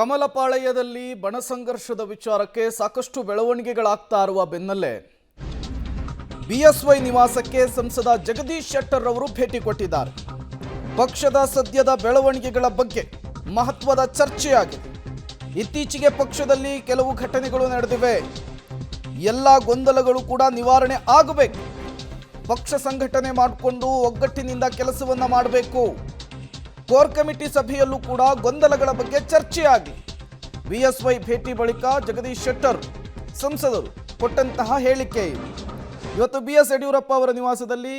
ಕಮಲಪಾಳ್ಯದಲ್ಲಿ ಬಣ ಸಂಘರ್ಷದ ವಿಚಾರಕ್ಕೆ ಸಾಕಷ್ಟು ಬೆಳವಣಿಗೆಗಳಾಗ್ತಾ ಇರುವ ಬೆನ್ನಲ್ಲೇ ಬಿಎಸ್ವೈ ನಿವಾಸಕ್ಕೆ ಸಂಸದ ಜಗದೀಶ್ ಶೆಟ್ಟರ್ ಅವರು ಭೇಟಿ ಕೊಟ್ಟಿದ್ದಾರೆ. ಪಕ್ಷದ ಸದ್ಯದ ಬೆಳವಣಿಗೆಗಳ ಬಗ್ಗೆ ಮಹತ್ವದ ಚರ್ಚೆಯಾಗಿದೆ. ಇತ್ತೀಚೆಗೆ ಪಕ್ಷದಲ್ಲಿ ಕೆಲವು ಘಟನೆಗಳು ನಡೆದಿವೆ. ಎಲ್ಲ ಗೊಂದಲಗಳು ಕೂಡ ನಿವಾರಣೆ ಆಗಬೇಕು. ಪಕ್ಷ ಸಂಘಟನೆ ಮಾಡಿಕೊಂಡು ಒಗ್ಗಟ್ಟಿನಿಂದ ಕೆಲಸವನ್ನ ಮಾಡಬೇಕು. ಕೋರ್ ಕಮಿಟಿ ಸಭೆಯಲ್ಲೂ ಕೂಡ ಗೊಂದಲಗಳ ಬಗ್ಗೆ ಚರ್ಚೆಯಾಗಿ ಬಿಎಸ್ವೈ ಭೇಟಿ ಬಳಿಕ ಜಗದೀಶ್ ಶೆಟ್ಟರ್ ಸಂಸದರು ಕೊಟ್ಟಂತಹ ಹೇಳಿಕೆ ಇದು. ಇವತ್ತು ಬಿಎಸ್ ಯಡಿಯೂರಪ್ಪ ಅವರ ನಿವಾಸದಲ್ಲಿ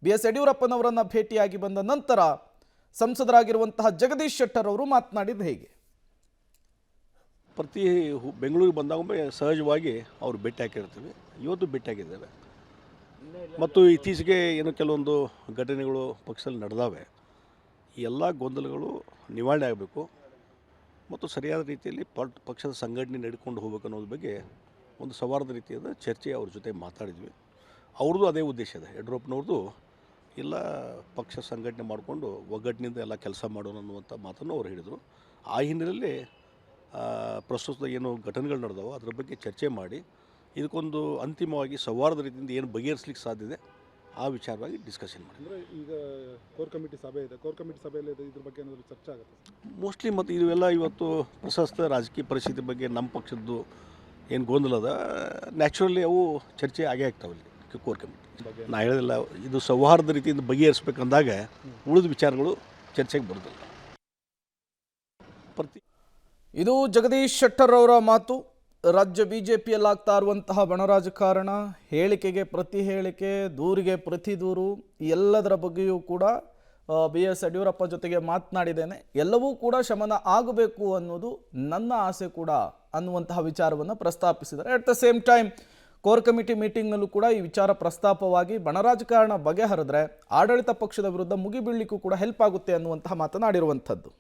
ಬಿಎಸ್ ಯಡಿಯೂರಪ್ಪನವರನ್ನ ಭೇಟಿಯಾಗಿ ಬಂದ ನಂತರ ಸಂಸದರಾಗಿರುವಂತಹ ಜಗದೀಶ್ ಶೆಟ್ಟರ್ ಅವರು ಮಾತನಾಡಿದ್ದು ಹೇಗೆ? ಪ್ರತಿ ಬೆಂಗಳೂರಿಗೆ ಬಂದಾಗೊಮ್ಮೆ ಸಹಜವಾಗಿ ಅವರು ಭೇಟಿ ಹಾಕಿರ್ತೀವಿ. ಇವತ್ತು ಭೇಟಿ ಆಗಿದ್ದೇವೆ ಮತ್ತು ಇತ್ತೀಚೆಗೆ ಏನು ಕೆಲವೊಂದು ಘಟನೆಗಳು ಪಕ್ಷದಲ್ಲಿ ನಡೆದಾವೆ. ಈ ಎಲ್ಲ ಗೊಂದಲಗಳು ನಿವಾರಣೆ ಆಗಬೇಕು ಮತ್ತು ಸರಿಯಾದ ರೀತಿಯಲ್ಲಿ ಪಕ್ಷದ ಸಂಘಟನೆ ನಡ್ಕೊಂಡು ಹೋಗ್ಬೇಕು ಅನ್ನೋದ್ರ ಬಗ್ಗೆ ಒಂದು ಸೌಹಾರ್ದ ರೀತಿಯಾದ ಚರ್ಚೆ ಅವ್ರ ಜೊತೆ ಮಾತಾಡಿದ್ವಿ. ಅವ್ರದ್ದು ಅದೇ ಉದ್ದೇಶ ಇದೆ. ಯಡಿಯೂರಪ್ಪನವ್ರದ್ದು ಎಲ್ಲ ಪಕ್ಷ ಸಂಘಟನೆ ಮಾಡಿಕೊಂಡು ಒಗ್ಗಟ್ಟಿನಿಂದ ಎಲ್ಲ ಕೆಲಸ ಮಾಡೋಣ ಅನ್ನುವಂಥ ಮಾತನ್ನು ಅವ್ರು ಹೇಳಿದರು. ಆ ಹಿನ್ನೆಲೆಯಲ್ಲಿ ಪ್ರಸ್ತುತ ಏನು ಘಟನೆಗಳು ನಡೆದವೋ ಅದರ ಬಗ್ಗೆ ಚರ್ಚೆ ಮಾಡಿ ಇದಕ್ಕೊಂದು ಅಂತಿಮವಾಗಿ ಸೌಹಾರ್ದ ರೀತಿಯಿಂದ ಏನು ಬಗೆಹರಿಸಲಿಕ್ಕೆ ಸಾಧ್ಯ ಇದೆ ಆ ವಿಚಾರವಾಗಿ ಡಿಸ್ಕಷನ್ ಮಾಡಿ. ಅಂದರೆ ಈಗ ಕೋರ್ ಕಮಿಟಿ ಸಭೆ ಇದೆ, ಕೋರ್ ಕಮಿಟಿ ಸಭೆಯಲ್ಲಿ ಇದ್ರ ಬಗ್ಗೆ ಏನಾದರೂ ಚರ್ಚೆ ಆಗುತ್ತೆ ಮೋಸ್ಟ್ಲಿ. ಮತ್ತು ಇವೆಲ್ಲ ಇವತ್ತು ಪ್ರಶಸ್ತ ರಾಜಕೀಯ ಪರಿಸ್ಥಿತಿ ಬಗ್ಗೆ ನಮ್ಮ ಪಕ್ಷದ್ದು ಏನು ಗೊಂದಲ ಅದ ನ್ಯಾಚುರಲಿ ಅವು ಚರ್ಚೆ ಆಗೇ ಆಗ್ತಾವಲ್ಲಿ ಕೋರ್ ಕಮಿಟಿ ಬಗ್ಗೆ. ನಾ ಹೇಳೋದಿಲ್ಲ, ಇದು ಸೌಹಾರ್ದ ರೀತಿಯಿಂದ ಬಗೆಹರಿಸ್ಬೇಕಂದಾಗ ಉಳಿದ ವಿಚಾರಗಳು ಚರ್ಚೆಗೆ ಬರೋದಿಲ್ಲ. ಇದು ಜಗದೀಶ್ ಶೆಟ್ಟರ್ ಅವರ ಮಾತು. ರಾಜ್ಯ ಬಿಜೆಪಿಯಲ್ಲಾಗ್ತಾ ಇರುವಂತಹ ಬಣ ರಾಜಕಾರಣ, ಹೇಳಿಕೆಗೆ ಪ್ರತಿ ಹೇಳಿಕೆ, ದೂರಿಗೆ ಪ್ರತಿ ದೂರು, ಎಲ್ಲದರ ಬಗ್ಗೆಯೂ ಕೂಡ ಬಿ ಎಸ್ ಯಡಿಯೂರಪ್ಪ ಜೊತೆಗೆ ಮಾತನಾಡಿದ್ದೇನೆ. ಎಲ್ಲವೂ ಕೂಡ ಶಮನ ಆಗಬೇಕು ಅನ್ನೋದು ನನ್ನ ಆಸೆ ಕೂಡ ಅನ್ನುವಂತಹ ವಿಚಾರವನ್ನು ಪ್ರಸ್ತಾಪಿಸಿದ್ದಾರೆ. At the same time core committee ಮೀಟಿಂಗ್ನಲ್ಲೂ ಕೂಡ ಈ ವಿಚಾರ ಪ್ರಸ್ತಾಪವಾಗಿ ಬಣ ರಾಜಕಾರಣ ಬಗೆಹರಿದ್ರೆ ಆಡಳಿತ ಪಕ್ಷದ ವಿರುದ್ಧ ಮುಗಿಬೀಳಲಿಕ್ಕೂ ಕೂಡ ಹೆಲ್ಪ್ ಆಗುತ್ತೆ ಅನ್ನುವಂತಹ ಮಾತನಾಡಿರುವಂಥದ್ದು.